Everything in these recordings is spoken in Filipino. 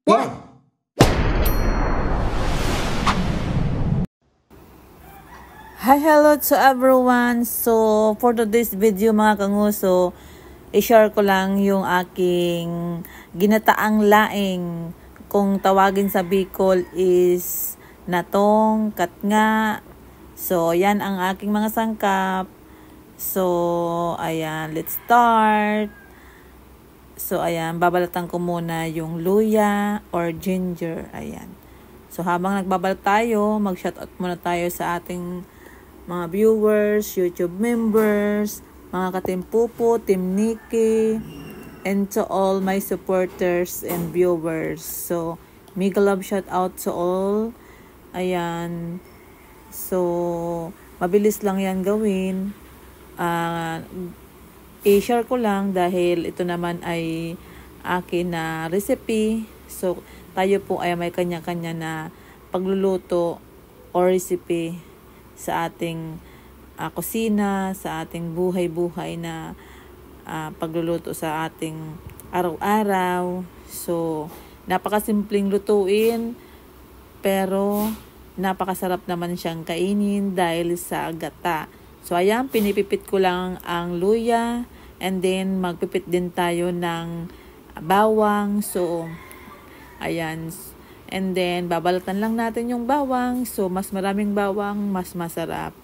Hi, hello to everyone. So, for today's video mga kanguso, i-share ko lang yung aking ginataang laing. Kung tawagin sa Bicol is natong, katnga. So, yan ang aking mga sangkap. So, ayan, let's start. So, ayan, babalatan ko muna yung luya or ginger. Ayan. So, habang nagbabalat tayo, mag-shoutout muna tayo sa ating mga viewers, YouTube members, mga ka-Team Pupo, Team Nikki, and to all my supporters and viewers. So, mega love shout out to all. Ayan. So, mabilis lang yan gawin. I-share ko lang dahil ito naman ay akin na recipe. So, tayo po ay may kanya-kanya na pagluluto or recipe sa ating kusina, sa ating buhay-buhay na pagluluto sa ating araw-araw. So, napakasimpleng lutuin, pero napakasarap naman siyang kainin dahil sa gata. So, ayan, pinipipit ko lang ang luya, and then magpipit din tayo ng bawang. So, ayan. And then, babalatan lang natin yung bawang. So, mas maraming bawang, mas masarap.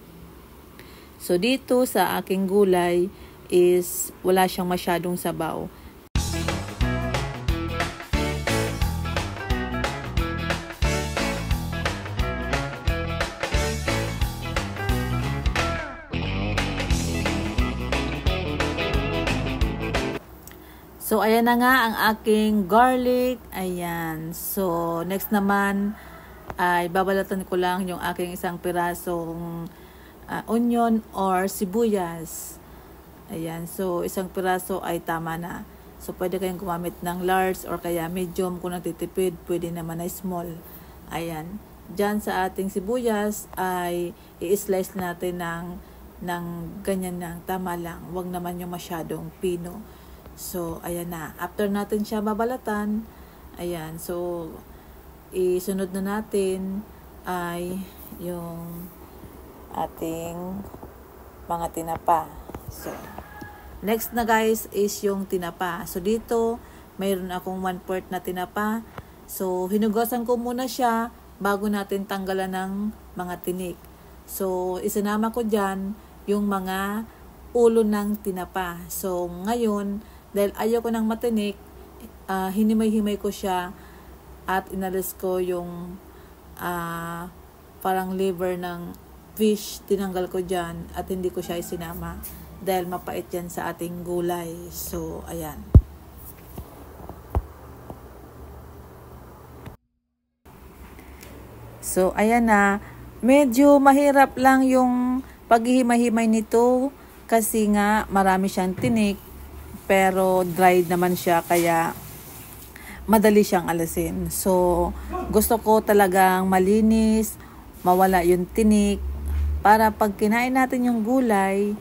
So, dito sa aking gulay is wala siyang masyadong sabaw. So, ayan na nga ang aking garlic. Ayan. So, next naman ay babalatan ko lang yung aking isang pirasong onion or sibuyas. Ayan. So, isang piraso ay tama na. So, pwede kayong gumamit ng large or kaya medium kung nagtitipid. Pwede naman na small. Ayan. Diyan sa ating sibuyas ay i-slice natin ng ganyan lang. Tama lang. Huwag naman yung masyadong pino. So, ayan na. After natin siya babalatan, ayan. So, isunod na natin ay yung ating mga tinapa. So, next na guys is yung tinapa. So, dito, mayroon akong 1/4 na tinapa. So, hinugasan ko muna siya bago natin tanggalan ng mga tinik. So, isinama ko dyan yung mga ulo ng tinapa. So, ngayon, dahil ayaw ko ng matinik, hinimay-himay ko siya at inalis ko yung parang liver ng fish, tinanggal ko dyan at hindi ko siya isinama dahil mapait yan sa ating gulay. So, ayan. So, ayan na. Medyo mahirap lang yung paghihimay-himay nito kasi nga marami siyang tinik. Pero dried naman siya kaya madali siyang alisin. So, gusto ko talagang malinis, mawala yung tinik para pag kinain natin yung gulay,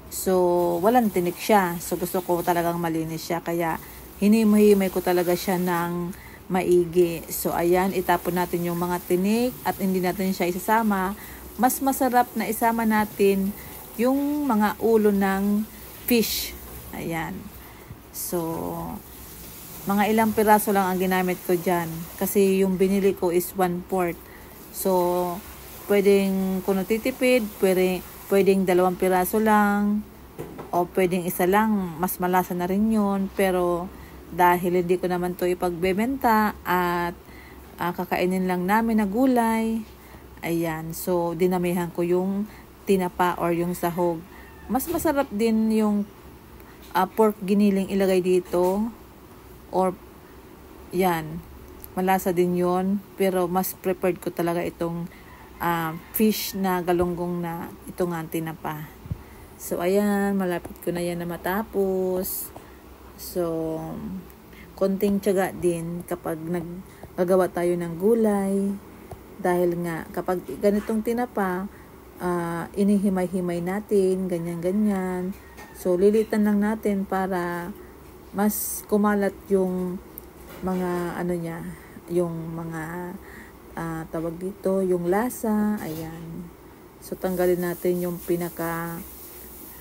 so walang tinik siya. So, gusto ko talagang malinis siya kaya hinimay-himay ko talaga siya ng maigi. So, ayan, itapon natin yung mga tinik at hindi natin siya isasama. Mas masarap na isama natin yung mga ulo ng fish. Ayan. So, mga ilang piraso lang ang ginamit ko dyan. Kasi yung binili ko is 1/4. So, pwedeng kung natitipid, pwedeng 2 piraso lang. O pwedeng isa lang. Mas malasa na rin yun. Pero, dahil hindi ko naman to ipagbebenta at kakainin lang namin na gulay. Ayan. So, dinamihan ko yung tinapa or yung sahog. Mas masarap din yung pork giniling ilagay dito or yan, malasa din yon, pero mas preferred ko talaga itong fish na galunggong na ito nga tinapa. So ayan, malapit ko na yan na matapos. So konting tiyaga din kapag naggagawa tayo ng gulay dahil nga kapag ganitong tinapa inihimay-himay natin, ganyan-ganyan. So, lilitan lang natin para mas kumalat yung mga yung mga tawag dito, yung lasa. Ayan. So tanggalin natin yung pinaka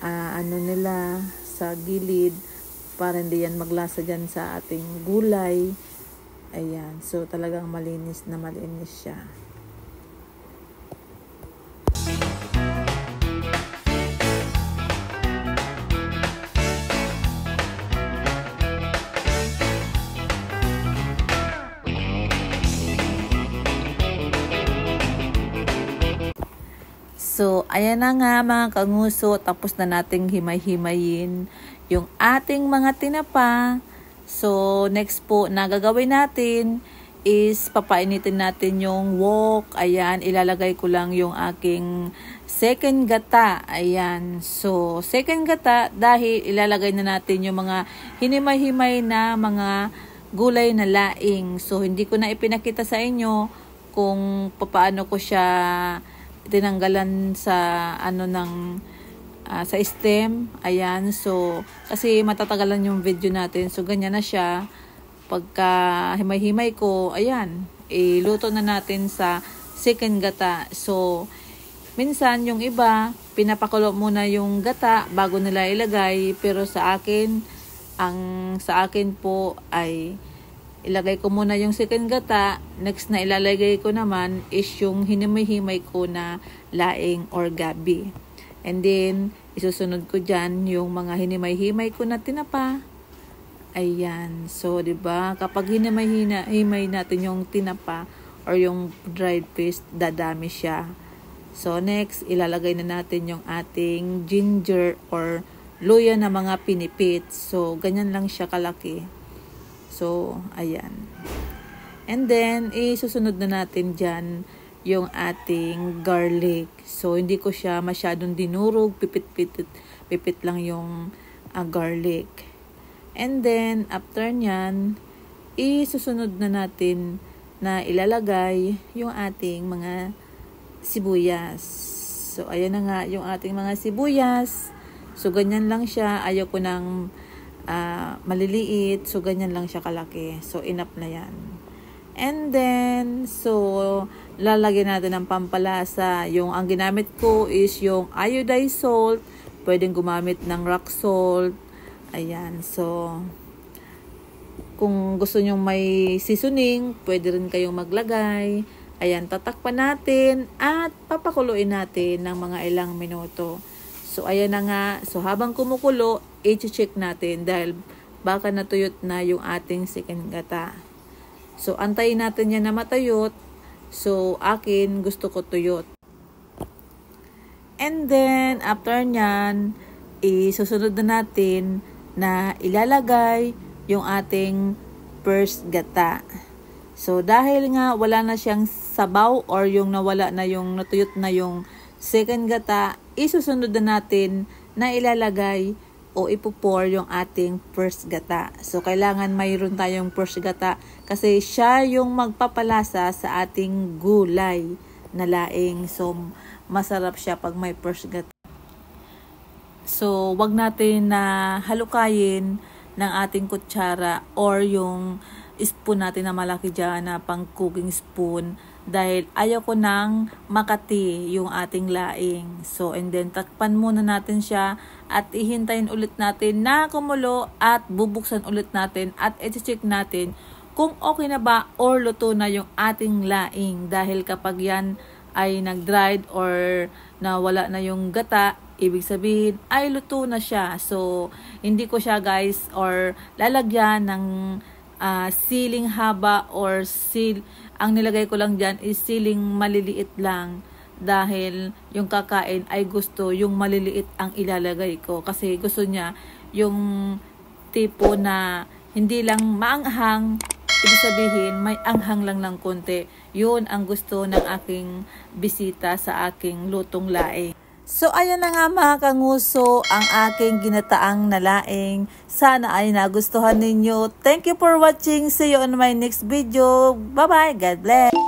ano nila sa gilid para hindi yan maglasa dyan sa ating gulay. Ayan. So talagang malinis na malinis siya. So, ayan na nga mga kanguso, tapos na nating himay-himayin yung ating mga tinapa. So, next po na gagawin natin is papainitin natin yung wok. Ayan, ilalagay ko lang yung aking second gata. Ayan, so second gata dahil ilalagay na natin yung mga hinimay-himay na mga gulay na laing. So, hindi ko na ipinakita sa inyo kung paano ko siya tinanggalan sa ano ng sa stem. Ayan, so kasi matatagalan yung video natin, so ganyan na siya. Pagka himay-himay ko, ayan, iluto na natin sa second gata. So minsan yung iba pinapakulo muna yung gata bago nila ilagay, pero sa akin po ay ilagay ko muna yung second gata. Next na ilalagay ko naman is yung hinimay-himay ko na laing or gabi. And then, isusunod ko dyan yung mga hinimay-himay ko na tinapa. Ayan. So, diba? Kapag hinimay natin yung tinapa or yung dried fish, dadami siya. So, next, ilalagay na natin yung ating ginger or luya na mga pinipit. So, ganyan lang siya kalaki. So, ayan. And then, isusunod na natin dyan yung ating garlic. So, hindi ko siya masyadong dinurog. Pipit lang yung garlic. And then, after nyan, isusunod na natin na ilalagay yung ating mga sibuyas. So, ayan na nga yung ating mga sibuyas. So, ganyan lang siya. Ayaw ko ng maliliit, so ganyan lang siya kalaki. So enough na yan. And then so lalagyan natin ng pampalasa. Yung ang ginamit ko is yung iodized salt. Pwedeng gumamit ng rock salt. Ayan, so kung gusto nyo may seasoning, pwede rin kayong maglagay. Ayan, tatakpan natin at papakuluin natin ng mga ilang minuto. So, ayan na nga. So, habang kumukulo, i-check natin dahil baka natuyot na yung ating second gata. So, antayin natin yan na matuyot. So, akin, gusto ko tuyot. And then, after nyan, isusunod na natin na ilalagay yung ating first gata. So, dahil nga wala na siyang sabaw or yung nawala na yung natuyot na yung second gata, isusunod na natin na ilalagay o ipupour yung ating first gata. So, kailangan mayroon tayong first gata kasi siya yung magpapalasa sa ating gulay na laing. So, masarap siya pag may first gata. So, wag natin na halukayin ng ating kutsara or yung spoon natin na malaki dyan na pang cooking spoon dahil ayaw ko nang makati yung ating laing. So, and then takpan muna natin siya at ihintayin ulit natin na kumulo at bubuksan ulit natin at i-check natin kung okay na ba or luto na yung ating laing. Dahil kapag yan ay nag-dried or nawala na yung gata, ibig sabihin ay luto na siya. So, hindi ko siya guys or lalagyan ng siling haba or ang nilagay ko lang dyan is siling maliliit lang dahil yung kakain ay gusto yung maliliit ang ilalagay ko kasi gusto niya yung tipo na hindi lang maanghang, ibig sabihin may anghang lang ng konti. Yun ang gusto ng aking bisita sa aking lutong laing. So, ayan na nga mga kanguso, ang aking ginataang nalaing. Sana ay nagustuhan ninyo. Thank you for watching. See you on my next video. Bye-bye. God bless.